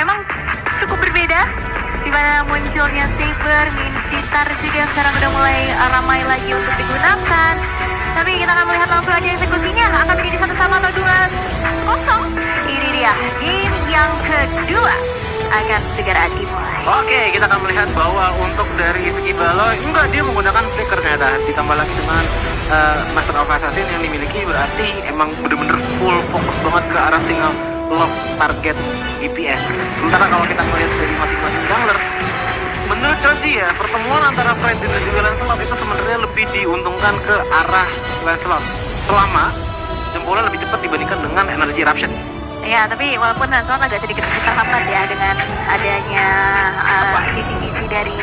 memang cukup berbeda, di mana munculnya Saber, Min Sitar juga yang sekarang udah mulai ramai lagi untuk digunakan. Tapi kita akan melihat langsung aja eksekusinya, akan menjadi 1-1 atau 2-0. Ini dia game yang kedua akan segera dimulai. Oke, kita akan melihat bahwa untuk dari segi Baloi, enggak, dia menggunakan flicker ternyata. Ditambah lagi dengan Master of Assassin yang dimiliki, berarti emang bener-bener full fokus banget ke arah single lock target DPS. Sementara kalau kita melihat dari masing-masing jungler, menurut Choji ya, pertemuan antara Fredin dan juga Lancelot itu sebenarnya lebih diuntungkan ke arah Lancelot selama jempolnya lebih cepat dibandingkan dengan Energy Eruption. Ya, tapi walaupun Lancelot agak sedikit terhambat ya dengan adanya sisi-sisi dari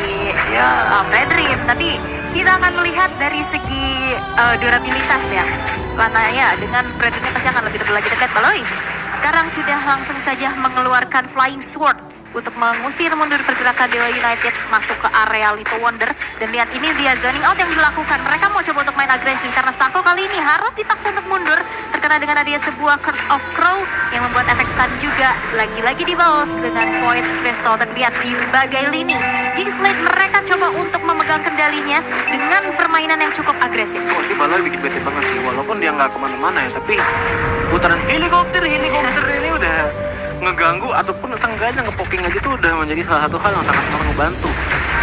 Fredrin, tapi kita akan melihat dari segi durabilitas ya. Katanya dengan Fredrinnya pasti akan lebih lagi dekat. Baloi sekarang sudah langsung saja mengeluarkan Flying Sword untuk mengusir mundur pergerakan Dewa United masuk ke area Little Wonder. Dan lihat ini dia zoning out yang dilakukan. Mereka mau coba untuk main agresif karena Sako kali ini harus dipaksa untuk mundur terkena dengan adanya sebuah Curse of Crow yang membuat efek stun juga lagi-lagi dibalas dengan Void Crystal. Dan lihat di berbagai lini Kingslade mereka coba untuk memegang kendalinya dengan permainan yang cukup agresif. Oh sih, Baloi bikin bete banget sih, walaupun dia nggak kemana-mana ya, tapi putaran helikopter ini udah ngeganggu ataupun seenggaknya ngepoking aja tuh udah menjadi salah satu hal yang sangat ngebantu.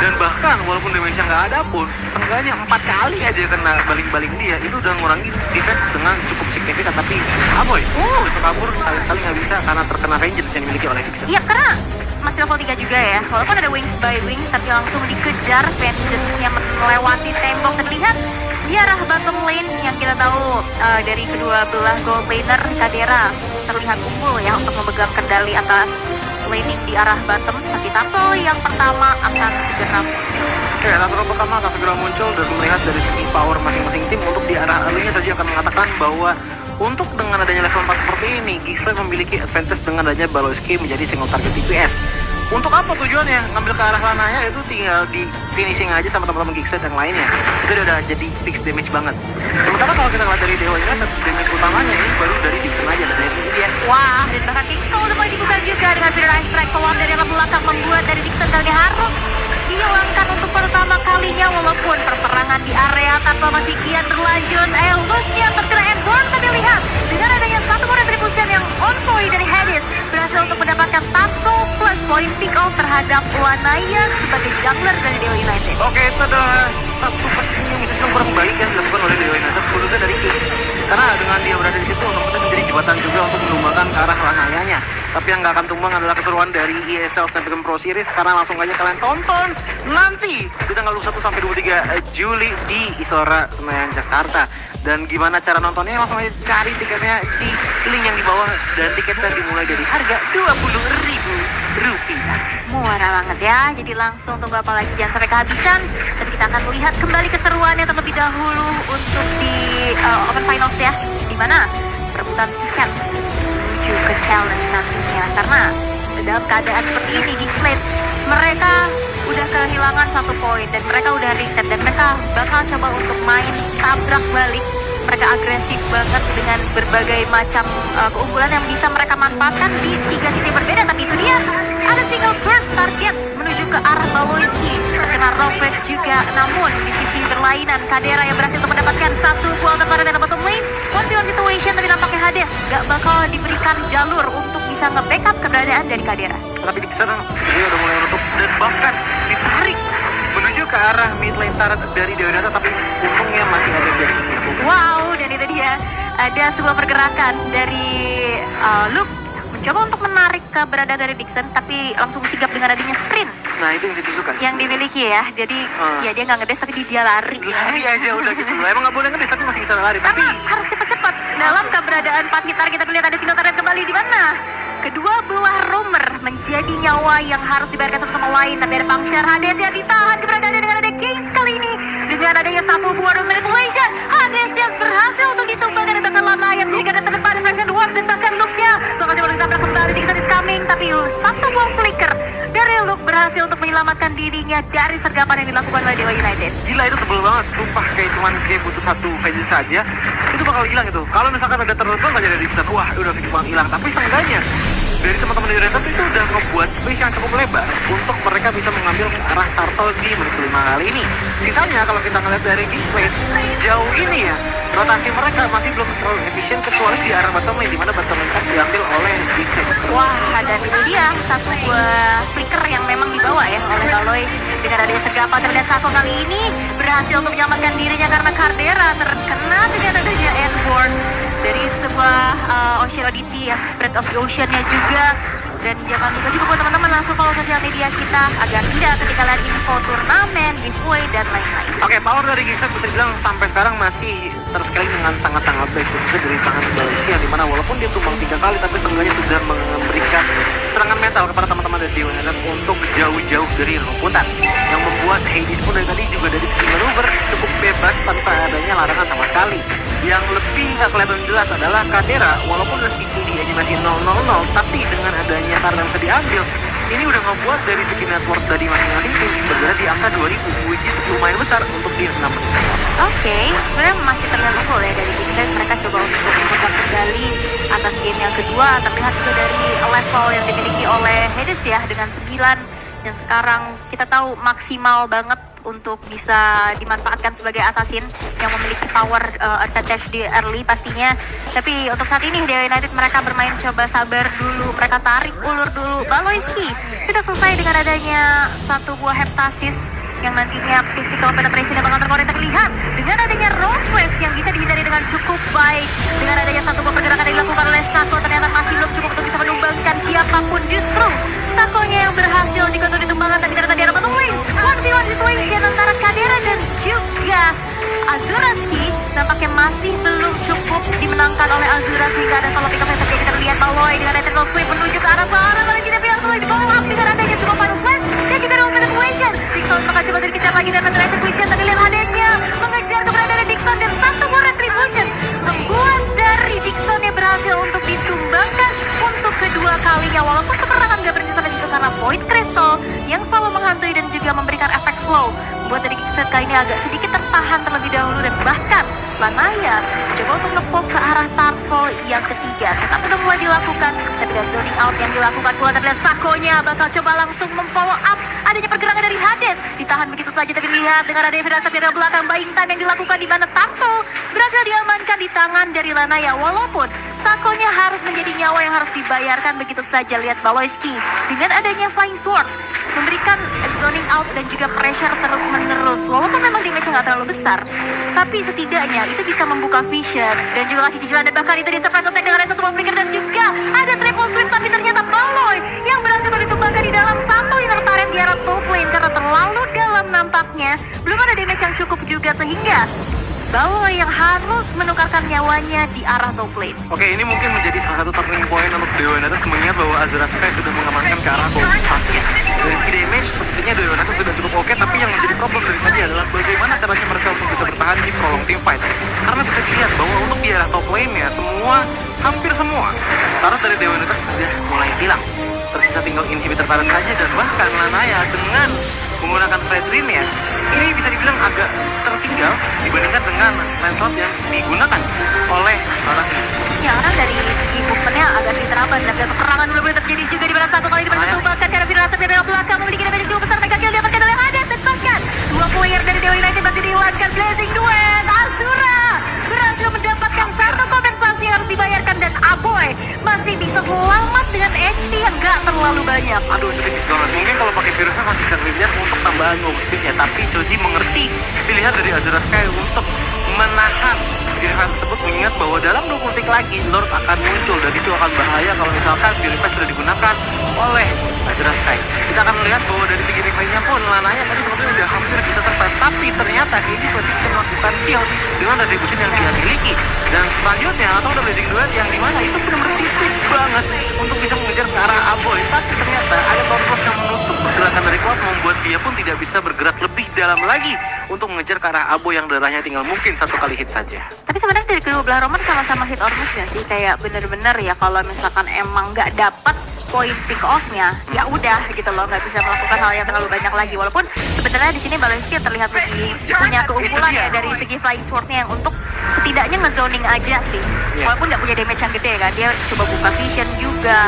Dan bahkan walaupun damage-nya nggak ada pun, seenggaknya 4 kali aja kena balik-balik dia, itu udah ngurangi defense dengan cukup signifikan. Tapi Aboy untuk kabur sekali-sekali nggak bisa karena terkena vengeance yang dimiliki oleh Dixon. Iya, karena masih level 3 juga ya, walaupun ada wings by wings tapi langsung dikejar, vengeance-nya melewati tembok. Terlihat di arah bottom lane yang kita tahu dari kedua belah gold laner Kadera terlihat unggul ya untuk memegang kendali atas laning di arah bottom. Tapi tato yang pertama akan segera muncul. Oke, tato pertama akan segera muncul dan melihat dari segi power masing-masing tim. Untuk di arah early-nya saja akan mengatakan bahwa untuk dengan adanya level 4 seperti ini, Kingslade memiliki advantage dengan adanya Baloi menjadi single target DPS. Untuk apa tujuannya? Ngambil ke arah lananya itu tinggal di finishing aja sama teman-teman Kingslade yang lainnya. Itu udah jadi fix damage banget. Sementara kalau kita lihat dari Dewa United, damage utamanya ini baru dari Dixon aja. Dan dari dia, wah, dan bahkan Kingsco udah mulai dibuka juga dengan Fear Ice Strike keluar dari arah belakang, membuat dari Dixon kali ini harus dihilangkan untuk pertama kalinya. Walaupun perperangan di area tanpa masih kian berlanjut, Looknya terkena endborn. Tapi lihat, dengan adanya satu more retribution yang on point dari Hades, berhasil untuk mendapatkan tato plus point pick off terhadap Wanaya sebagai jungler dari Dewa United. oke, itu adalah satu posisi yang bisa dibilang kurang baik yang dilakukan oleh Dewa United, khususnya dari Kings. Karena dengan dia berada di situ, otomatis menjadi jembatan juga untuk menumbangkan ke arah Lanayanya. Tapi yang nggak akan tumbang adalah keseruan dari ESL Snapdragon Pro Series, karena langsung aja kalian tonton nanti di tanggal 21 sampai 23 Juli di Istora Senayan Jakarta. Dan gimana cara nontonnya? Langsung aja cari tiketnya di link yang di bawah, dan tiketnya dimulai dari harga Rp20.000. Murah banget ya, jadi langsung tunggu apa lagi, jangan sampai kehabisan. Dan kita akan melihat kembali keseruannya terlebih dahulu untuk di Open Finals ya, dimana perebutan tiket menuju ke challenge nantinya. Karena dalam keadaan seperti ini Kingslade mereka udah kehilangan 1 poin dan mereka udah reset, dan mereka bakal coba untuk main tabrak balik. Mereka agresif banget dengan berbagai macam keunggulan yang bisa mereka manfaatkan di 3 sisi berbeda. Tapi itu dia, ada single burst target menuju ke arah Baloiski, terkena Rovek juga. Namun di sisi berlainan, Kadera yang berhasil untuk mendapatkan 1 buah terpadu dalam bottom lane. 1v1 situation, tapi nampaknya Hades gak bakal diberikan jalur untuk bisa nge-backup keberadaan dari Kadera. Tapi di sana sebenarnya udah mulai menutup dan bahkan ditarik menuju ke arah mid lane turret dari Dewa United, tapi untungnya masih ada yang dilakukan. Wow, dan itu dia, ada sebuah pergerakan dari Luke mencoba untuk menarik keberadaan dari Dixon, tapi langsung sigap dengan adanya sprint Nah, itu yang ditunjukkan yang dimiliki ya. Jadi ya dia nggak ngedes, tapi dia lari. lari aja udah gitu. Emang nggak boleh ngedes tapi masih bisa lari. Tapi Karena harus cepat-cepat dalam keberadaan Pacitar. Kita lihat ada single target kembali di mana kedua belah roamer menjadi nyawa yang harus dibayarkan satu sama lain. Tapi ada Puncture, Hades yang ditahan keberadaannya dengan ada Kings kali ini. Dengan adanya satu buah manipulation, Hades yang berhasil untuk ditumbangkan dan bahkan Lanaya menjadi garda terdepan Fraction Dwarf, dan bahkan Luke-nya bakal coba ditabrak kembali. Dixon is coming, tapi satu buah flicker dari Luke berhasil untuk menyelamatkan dirinya dari sergapan yang dilakukan oleh Dewa United. gila, itu tebel banget. Sumpah, kayak butuh satu vengeance saja, itu bakal hilang itu. Kalau misalkan ada terlalu aja dari Dixon, wah udah fix banget hilang. Tapi seenggaknya dari teman-teman di Renata itu udah ngebuat space yang cukup lebar untuk mereka bisa mengambil ke arah Turtle di menit kelima kali ini. Sisanya kalau kita ngeliat dari Kingsley sejauh ini ya, rotasi mereka masih belum terlalu efisien kecuali di arah bottom lane, di mana bottom lane kan diambil oleh Kingsley. Wah, dan itu dia satu buah flicker yang memang dibawa ya oleh Baloy. Dengan adanya Sergapa terlihat Sako kali ini berhasil untuk menyelamatkan dirinya karena Caldera terkena dengan adanya Endborn dari sebuah Ocean Oddity ya, Breath of the Ocean-nya juga. Dan jangan lupa juga buat teman-teman langsung follow sosial media kita agar tidak ketinggalan info turnamen, giveaway, dan lain-lain. Oke, power dari Gixxer bisa dibilang sampai sekarang masih tersekali dengan sangat-sangat baik, khususnya dari tangan Baloysky yang dimana walaupun dia tumbang 3 kali tapi seenggaknya sudah memberikan serangan mental kepada teman-teman dari Dewa United untuk jauh-jauh dari rumputan, yang membuat Hades pun dari tadi juga dari segi manuver cukup bebas tanpa adanya larangan sama sekali. Yang lebih nggak kelihatan jelas adalah Caldera, walaupun dari segi KD-nya masih 0-0-0, tapi dengan adanya karena yang bisa diambil, ini udah ngebuat dari segi network dari masing-masing tim berada di angka 2000, which is lumayan besar untuk di 6 menit. Oke, sebenarnya masih terlihat unggul ya dari Gixxer. Mereka coba untuk memegang kendali atas game yang kedua. Terlihat juga dari level yang dimiliki oleh Hades ya dengan 9, yang sekarang kita tahu maksimal banget untuk bisa dimanfaatkan sebagai assassin yang memiliki power advantage di early pastinya. Tapi untuk saat ini Dewa United mereka bermain coba sabar dulu, mereka tarik ulur dulu. Baloysky sudah selesai dengan adanya satu buah heptasis yang nantinya physical penetration yang bakal terkorek terlihat dengan adanya roll flash yang bisa dihindari dengan cukup baik. Dengan adanya satu buah pergerakan yang dilakukan oleh Sako ternyata masih belum cukup untuk bisa menumbangkan siapapun, justru Sakonya yang berhasil dikontrol ditumbangkan, tapi ternyata di arah bottom lane 1v1 situation antara Caldera dan juga Azuraski nampaknya masih belum cukup dimenangkan oleh Azura, sehingga ada solo pick up yang terjadi. Terlihat Baloy dengan eternal sweep menuju ke arah sana, tapi tidak langsung di follow up dengan adanya sebuah final flash dan juga roll manipulation. Dixon bakal coba dikejar lagi dengan metode execution, tapi lihat Hadesnya mengejar keberadaan Dixon dan satu buah retribution membuat dari Dixon yang berhasil untuk ditumbangkan untuk kedua kalinya. Walaupun peperangan gak berhenti sampai situ karena Void Crystal yang selalu menghantui dan juga memberikan efek slow, membuat dari Gixxer kali ini agak sedikit tertahan terlebih dahulu, dan bahkan Lanaya coba untuk ngepop ke arah Tarkov yang ketiga. Tetap sudah mulai dilakukan, tapi dari zoning out yang dilakukan pula terlihat Sakonya bakal coba langsung memfollow up adanya pergerakan dari Hades. Ditahan begitu saja, tapi lihat dengan adanya firasat dari belakang buying time yang dilakukan di mana Tarkov berhasil diamankan di tangan dari Lanaya. Walaupun Sakonya harus menjadi nyawa yang harus dibayarkan begitu saja. Lihat Baloysky dengan adanya Flying Sword memberikan zoning out dan juga pressure terus menerus. Walaupun memang damage-nya nggak terlalu besar, tapi setidaknya itu bisa membuka vision dan juga kasih cicilan, dan bahkan itu di surprise attack dengan satu flicker dan juga ada triple sweep, tapi ternyata Baloy yang berhasil ditumbangkan di dalam satu inner turret di arah top lane karena terlalu dalam nampaknya. Belum ada damage yang cukup juga sehingga Baloy yang harus menukarkan nyawanya di arah top lane. Oke, ini mungkin menjadi salah satu turning point untuk Dewa United mengingat bahwa Azura Sky sudah mengamankan ke arah gold pastinya. Dari segi damage, sepertinya Dewa United sudah cukup oke, tapi yang menjadi problem dari tadi adalah bagaimana caranya mereka untuk bisa bertahan di prolong team fight. Karena bisa dilihat bahwa untuk di arah top lane-nya hampir semua taruh dari Dewa United sudah mulai hilang. Tersisa tinggal inhibitor taruh saja, dan bahkan Lanaya dengan menggunakan Fire Dream ya, ini bisa dibilang agak tertinggal dibandingkan dengan landslot yang digunakan oleh orang ini. Ya, orang dari segi movementnya agak sedikit terlambat, dan peperangan belum terjadi juga di mana satu kali dipertumbangkan karena firasat dari belakang memiliki damage cukup besar. Mega kill didapatkan oleh Hades, dan bahkan dua player dari Dewa United masih dihilangkan. Blazing Duet, Azura berhasil mendapatkan satu kompensasi yang harus dibayarkan, dan Aboy masih bisa selamat dengan HP yang gak terlalu banyak. Aduh, itu tipis banget. Mungkin kalau pakai virusnya masih bisa dilihat untuk tambahan move speed-nya, tapi Choji mengerti pilihan dari Azura Sky untuk menahan pilihan tersebut, mengingat bahwa dalam 20 detik lagi Lord akan muncul, dan itu akan bahaya kalau misalkan Purify sudah digunakan oleh Azura Sky. Kita akan melihat bahwa dari segi replay-nya pun Lanaya tadi sepertinya sudah hampir bisa tepat, tapi ternyata ini masih bisa melakukan kill dengan retribution yang dia miliki. Dan selanjutnya atau ada Blazing Duet yang dimana itu benar-benar tipis banget untuk bisa mengejar ke arah Aboy, tapi ternyata ada Torpros yang menutup pergerakan dari Cloud, membuat dia pun tidak bisa bergerak lebih dalam lagi untuk mengejar ke arah Aboy yang darahnya tinggal mungkin satu kali hit saja. Tapi sebenarnya dari kedua belah Roman sama-sama hit or miss ya sih, kayak bener-bener ya kalau misalkan emang nggak dapat poin pick off-nya, ya udah gitu loh, nggak bisa melakukan hal yang terlalu banyak lagi. Walaupun sebenarnya di sini Baloysky terlihat lebih punya keunggulan ya dari segi flying sword-nya yang untuk setidaknya ngezoning aja sih. Walaupun nggak punya damage yang gede kan, dia coba buka vision juga.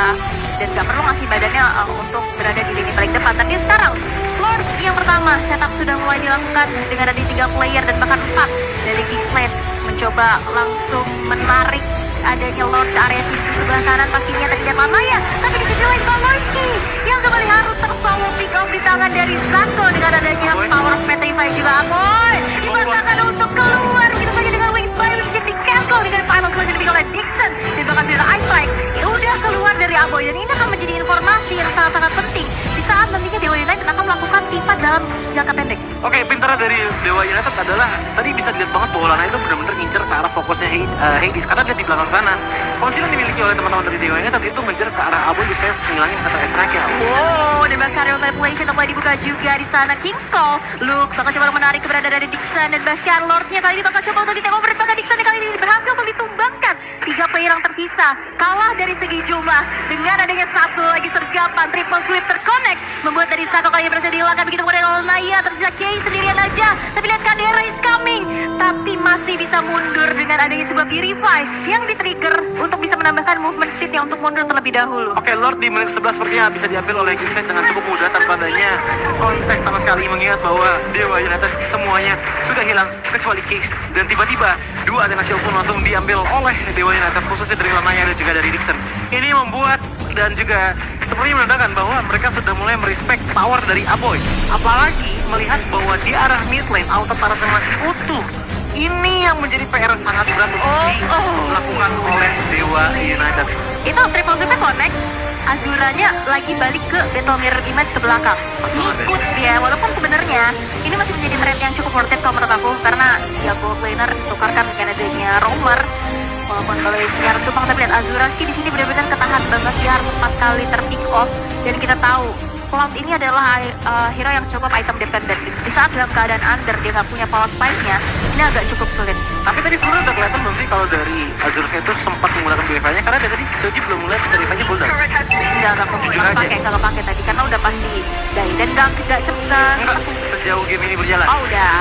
dan gak perlu ngasih badannya untuk berada di lini paling depan. Tapi sekarang Lord yang pertama setup sudah mulai dilakukan dengan ada 3 player dan bahkan 4 dari Kingsland mencoba langsung menarik adanya Lord ke area sisi sebelah kanan pastinya terlihat Lamaya. Tapi di sisi lain Baloyski yang kembali harus tersolo pick off di tangan dari Zako dengan adanya power of Petrify juga. Apoy dipaksakan untuk keluar begitu saja dengan Wings by Wings yang di cancel dengan final solution diberikan oleh Dixon dan bahkan dari Ice Strike ya udah keluar dari Apoy, dan ini akan menjadi informasi yang sangat-sangat penting di saat nantinya Dewa United akan melakukan pivot dalam jangka pendek. Oke, pintarnya dari Dewa United adalah tadi bisa dilihat banget bahwa Lana itu benar-benar ngincer ke arah fokusnya Hades, karena dia di belakang sana. Konsili yang dimiliki oleh teman-teman dari Dewa United itu ngejar ke arah Abu supaya menghilangin kata Strike-nya. Wow, dan bahkan real manipulation mulai dibuka juga di sana. Kingskull, Luke bakal coba menarik keberadaan dari Dixon dan bahkan Lordnya kali ini bakal coba untuk di-take over, bahkan Dixon kali ini berhasil untuk ditumbangkan. 3 player yang tersisa kalah dari segi jumlah dengan adanya satu lagi sergapan triple sweep terconnect membuat dari Zako kali ini berhasil dihilangkan. Begitu kemudian oleh Naya tersisa Kay sendirian aja, tapi lihat Kadera is coming tapi masih bisa mundur dengan adanya sebuah Purify yang di-trigger untuk bisa menambahkan movement speed-nya untuk mundur terlebih dahulu. Oke, Lord di menit 11 sepertinya bisa diambil oleh Kingsland dengan cukup mudah tanpa adanya konteks sama sekali, mengingat bahwa Dewa United semuanya sudah hilang kecuali Case, dan tiba-tiba 2 Athena pun langsung diambil oleh Dewa United khususnya dari Lamaya dan juga dari Dixon. Ini membuat dan juga seperti menandakan bahwa mereka sudah mulai merespek power dari Aboy, apalagi melihat bahwa di arah mid lane auto turretnya masih utuh. Ini yang menjadi PR sangat berat untuk dilakukan oleh Dewa United. Itu triple sweep connect, Azuranya lagi balik ke Battle Mirror Image ke belakang. Ngikut dia, walaupun sebenarnya ini masih menjadi trend yang cukup worth it kalau menurut aku, karena ya gold laner ditukarkan dengan adanya roamer. Walaupun kalau istrinya harus tumpang, tapi lihat Azuraski di sini benar-benar ketahan banget, dia harus 4 kali terpick off, dan kita tahu Cloud ini adalah hero yang cukup item dependent. Di saat dalam keadaan under dia nggak punya power spike-nya, ini agak cukup sulit. Tapi tadi sebenarnya udah kelihatan belum sih kalau dari Azuraski itu sempat menggunakan BFA-nya, karena dari tadi Doji belum mulai BFA-nya cooldown. Nggak pakai tadi karena udah pasti die dan nggak cepet. Sejauh game ini berjalan. Oh udah.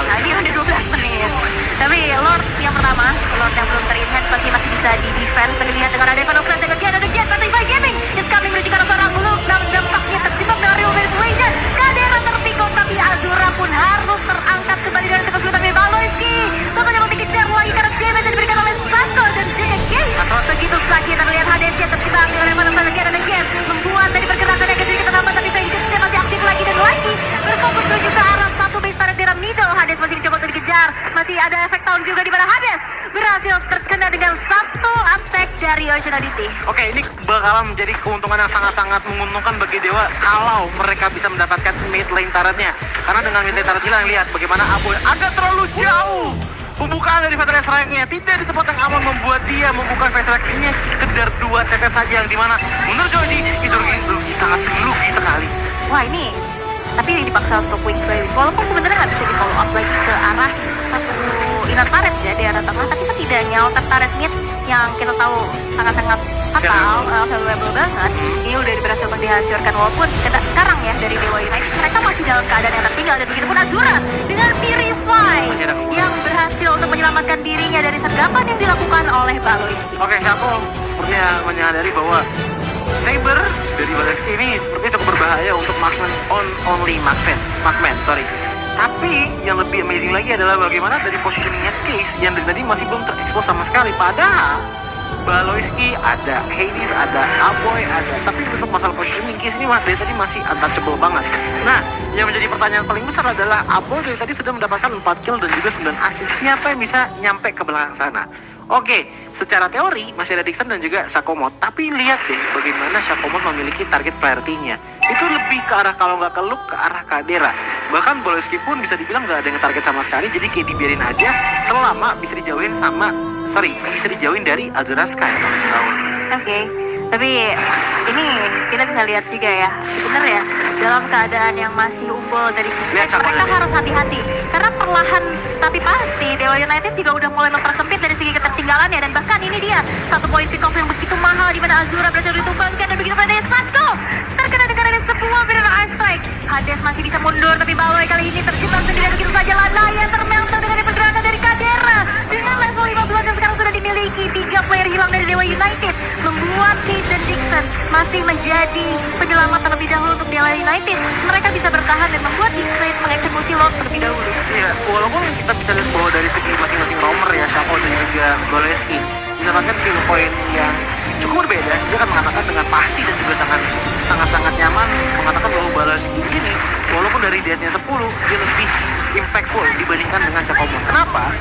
Nah ini udah 12 menit. Tapi Lord yang pertama, Lord yang belum ter-enhance pasti masih bisa di defense. Tapi lihat dengan ada Evan Offset dengan ada Jet, Battle Gaming. It's coming menuju ke arah seorang Luke, namun dampaknya terjebak dengan real manipulation. Kadera terpikul, tapi Azura pun harus terangkat kembali dari sebuah kesulitan dari Baloyski. Pokoknya mau dikejar lagi karena damage yang diberikan oleh Zako dan juga Kay. Begitu sakit terlihat Hadesnya terjebak dengan Evan Offset again and again, membuat dari pergerakan yang sedikit terhambat, tapi Vengeance masih aktif lagi dan lagi berfokus menuju ke arah satu base turret di middle. Hades masih mencoba untuk dikejar, masih ada efek tahun juga di mana Hades berhasil terkena dengan satu attack dari Oceanity. Oke, ini bakalan menjadi keuntungan yang sangat-sangat menguntungkan bagi Dewa kalau mereka bisa mendapatkan mid lane turretnya. Karena dengan mid lane turret hilang, lihat bagaimana Aboy agak terlalu jauh. Pembukaan dari Fatal Strike-nya tidak di tempat yang aman, membuat dia membuka Fatal Strike-nya sekedar 2 tetes saja, yang dimana menurut Jody itu rugi sangat rugi sekali. Wah ini, tapi ini dipaksa untuk Wings by Wings. Walaupun sebenarnya nggak bisa di follow up lagi ke arah satu inner turret ya di arah tengah, tapi setidaknya outer turret mid yang kita tahu sangat-sangat fatal, valuable banget, ini udah berhasil untuk dihancurkan. Walaupun sekarang ya dari Dewa United mereka masih dalam keadaan yang tertinggal, dan begitu pun Azura dengan Purify yang berhasil untuk menyelamatkan dirinya dari sergapan yang dilakukan oleh Baloyski. Oke, Shaco sepertinya menyadari bahwa Saber dari Baloyski ini sepertinya cukup berbahaya untuk marksman marksman. Tapi yang lebih amazing lagi adalah bagaimana dari positioningnya Case yang dari tadi masih belum terekspos sama sekali. Padahal Baloyski ada, Hades ada, Aboy ada, tapi untuk masalah positioning Case ini dari tadi masih untouchable banget. Nah, yang menjadi pertanyaan paling besar adalah Aboy dari tadi sudah mendapatkan 4 kill dan juga 9 assist. Siapa yang bisa nyampe ke belakang sana? Oke, secara teori masih ada Dixon dan juga Shakomot, tapi lihat deh bagaimana Shakomot memiliki target priority-nya. Itu lebih ke arah, kalau nggak ke Luke, ke arah Kadera. Bahkan Baloyski pun bisa dibilang nggak ada yang target sama sekali, jadi kayak dibiarin aja selama bisa dijauhin bisa dijauhin dari Azura Sky. Oke. Tapi ini kita bisa lihat juga ya, sebenarnya dalam keadaan yang masih unggul dari Kingsland, mereka harus hati-hati karena perlahan tapi pasti Dewa United juga udah mulai mempersempit dari segi ketertinggalannya, dan bahkan ini dia satu poin pick off yang begitu mahal di mana Azura berhasil ditumbangkan, dan begitu pada Zako terkena dengan ada sebuah Mirror Ice Strike. Hades masih bisa mundur, tapi Baloy kali ini terjebak sendirian begitu saja. Lana yang termental dengan pergerakan dari Kadera dengan level 15 yang sekarang sudah dimiliki. 3 player hilang dari Dewa United membuat membuat Case dan Dixon masih menjadi penyelamat terlebih dahulu untuk Dewa United. Mereka bisa bertahan dan membuat X-Blade mengeksekusi Lord terlebih dahulu. Iya, walaupun kita bisa lihat bahwa dari segi masing-masing roamer ya, Shaco dan juga Goleski mendapatkan kill point yang cukup berbeda. Dia akan mengatakan dengan pasti dan juga sangat nyaman mengatakan bahwa Goleski ini walaupun dari deathnya 10 dia lebih impactful dibandingkan dengan Chacomon. Kenapa?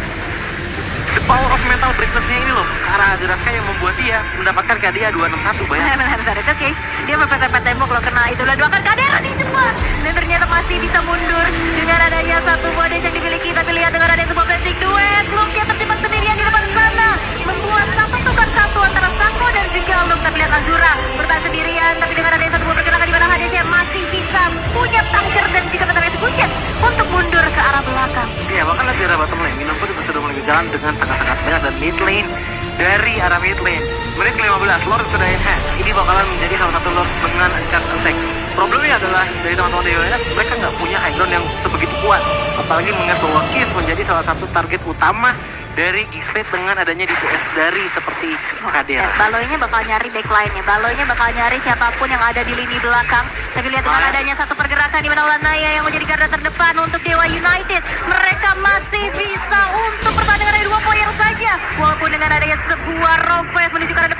The power of mental breakness-nya ini loh, arah Azraska yang membuat dia mendapatkan KDA 261, bayang. Benar-benar itu case. Dia mepet-mepet tembok loh, kena itulah dua kan Kadera dijebak. Dan ternyata masih bisa mundur dengan adanya satu body yang dimiliki. Tapi lihat dengan adanya sebuah basic duet. Lumpia terjebak sendirian di depan sana. Membuat satu tukar satu antara Sako dan juga Lum. Terlihat Azura bertahan sendirian. Tapi dengan adanya satu buah pergerakan di mana Hades masih bisa punya puncture dan juga mental execution untuk mundur ke arah belakang. Iya, bahkan lihat di arah bottom lane, Minum pun juga sudah mulai berjalan dengan sangat-sangat banyak dan mid lane dari arah mid lane. Menit ke-15, Lord sudah enhance. Ini bakalan menjadi salah satu Lord dengan charge attack. Problemnya adalah dari teman-teman Dewa United, mereka nggak punya high ground yang sebegitu kuat. Apalagi mengingat bahwa Kiss menjadi salah satu target utama dari X-Blade dengan adanya DPS dari seperti Kadera. Baloynya bakal nyari backline-nya, Baloynya bakal nyari siapapun yang ada di lini belakang. Tapi lihat dengan adanya satu pergerakan di mana Lanaya yang menjadi garda terdepan untuk Dewa United. Mereka masih bisa untuk pertandingan dari 2 poin saja. Walaupun dengan adanya sebuah rompes menuju ke arah